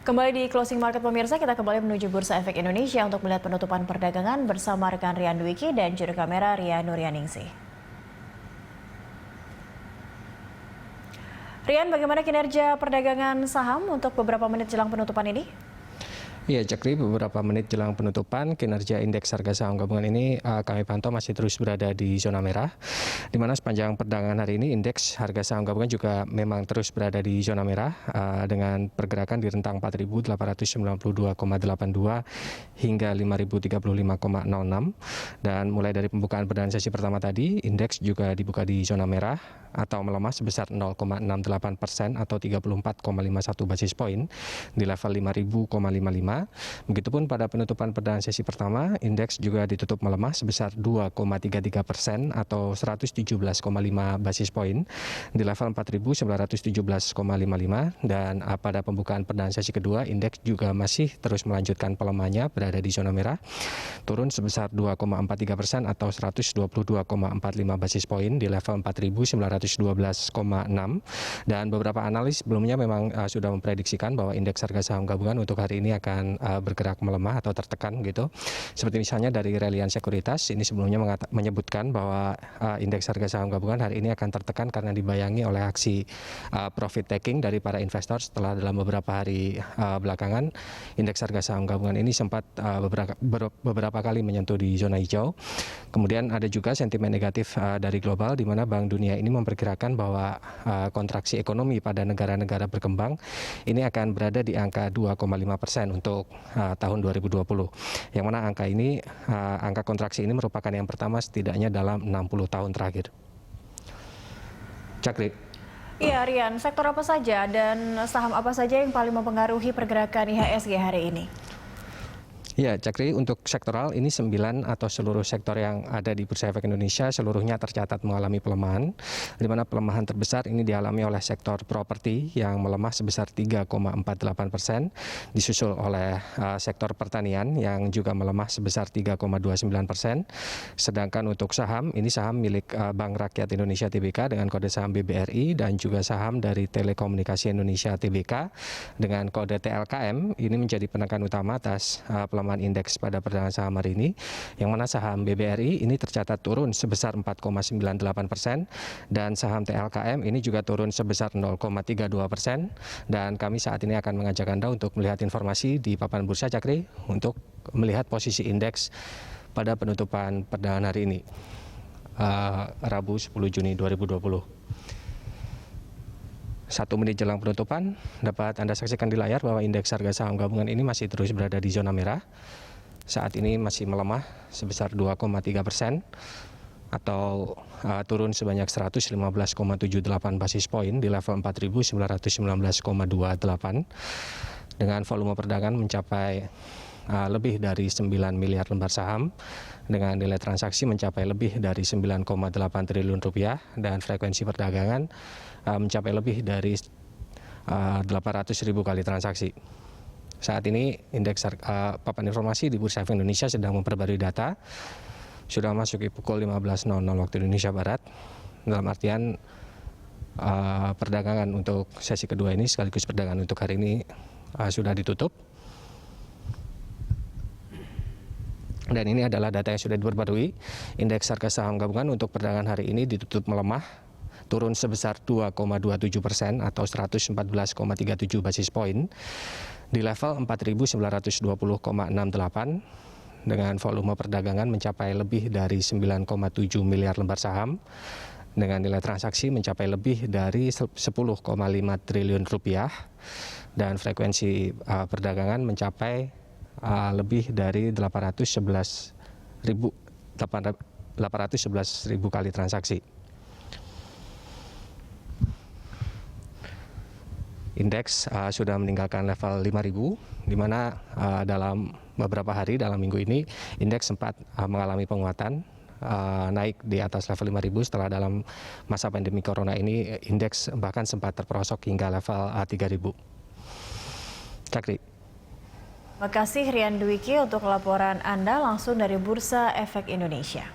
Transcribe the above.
Kembali di closing market pemirsa, kita kembali menuju Bursa Efek Indonesia untuk melihat penutupan perdagangan bersama rekan Rian Dwiki dan juru kamera Rian Nuryaningsih. Rian, bagaimana kinerja perdagangan saham untuk beberapa menit jelang penutupan ini? Ya, Cakri, beberapa menit jelang penutupan, kinerja indeks harga saham gabungan ini kami pantau masih terus berada di zona merah, di mana sepanjang perdagangan hari ini indeks harga saham gabungan juga memang terus berada di zona merah dengan pergerakan di rentang 4.892,82 hingga 5.035,06. Dan mulai dari pembukaan perdagangan sesi pertama tadi, indeks juga dibuka di zona merah atau melemah sebesar 0,68% atau 34,51 basis poin di level 5.000,55. Begitupun pada penutupan perdagangan sesi pertama, indeks juga ditutup melemah sebesar 2,33% atau 117,5 basis poin di level 4.917,55. Dan pada pembukaan perdagangan sesi kedua, indeks juga masih terus melanjutkan pelemahannya berada di zona merah, turun sebesar 2,43% atau 122,45 basis poin di level 4.912,6. Dan beberapa analis sebelumnya memang sudah memprediksikan bahwa indeks harga saham gabungan untuk hari ini akan bergerak melemah atau tertekan gitu. Seperti misalnya dari Reliance Sekuritas, ini sebelumnya menyebutkan bahwa indeks harga saham gabungan hari ini akan tertekan karena dibayangi oleh aksi profit taking dari para investor setelah dalam beberapa hari belakangan indeks harga saham gabungan ini sempat beberapa kali menyentuh di zona hijau. Kemudian ada juga sentimen negatif dari global, di mana Bank Dunia ini memperkirakan bahwa kontraksi ekonomi pada negara-negara berkembang ini akan berada di angka 2,5% untuk tahun 2020. Yang mana angka kontraksi ini merupakan yang pertama setidaknya dalam 60 tahun terakhir. Cakri. Iya, Rian, sektor apa saja dan saham apa saja yang paling mempengaruhi pergerakan IHSG hari ini? Ya, Cakri, untuk sektoral ini 9 atau seluruh sektor yang ada di Bursa Efek Indonesia seluruhnya tercatat mengalami pelemahan, di mana pelemahan terbesar ini dialami oleh sektor properti yang melemah sebesar 3,48%, disusul oleh sektor pertanian yang juga melemah sebesar 3,29%. Sedangkan untuk saham, ini saham milik Bank Rakyat Indonesia Tbk dengan kode saham BBRI dan juga saham dari Telekomunikasi Indonesia Tbk dengan kode TLKM ini menjadi penekan utama atas pelemahan indeks pada perdagangan saham hari ini, yang mana saham BBRI ini tercatat turun sebesar 4,98% dan saham TLKM ini juga turun sebesar 0,32%. Dan kami saat ini akan mengajak Anda untuk melihat informasi di papan bursa, Cakri, untuk melihat posisi indeks pada penutupan perdagangan hari ini, Rabu 10 Juni 2020. 1 menit jelang penutupan, dapat Anda saksikan di layar bahwa indeks harga saham gabungan ini masih terus berada di zona merah. Saat ini masih melemah sebesar 2,3% atau turun sebanyak 115,78 basis poin di level 4.919,28 dengan volume perdagangan mencapai lebih dari 9 miliar lembar saham dengan nilai transaksi mencapai lebih dari 9,8 triliun rupiah dan frekuensi perdagangan mencapai lebih dari 800.000 kali transaksi. Saat ini indeks papan informasi di Bursa Efek Indonesia sedang memperbarui data. Sudah masuk pukul 15.00 waktu Indonesia Barat. Dalam artian perdagangan untuk sesi kedua ini sekaligus perdagangan untuk hari ini sudah ditutup. Dan ini adalah data yang sudah diperbarui. Indeks harga saham gabungan untuk perdagangan hari ini ditutup melemah, turun sebesar 2,27% atau 114,37 basis poin di level 4.920,68 dengan volume perdagangan mencapai lebih dari 9,7 miliar lembar saham dengan nilai transaksi mencapai lebih dari 10,5 triliun rupiah dan frekuensi perdagangan mencapai lebih dari 811.000 kali transaksi. Indeks sudah meninggalkan level 5.000, di mana dalam beberapa hari dalam minggu ini indeks sempat mengalami penguatan, naik di atas level 5.000 setelah dalam masa pandemi corona ini indeks bahkan sempat terperosok hingga level 3.000. Cakri. Terima kasih Rian Dwiki untuk laporan Anda langsung dari Bursa Efek Indonesia.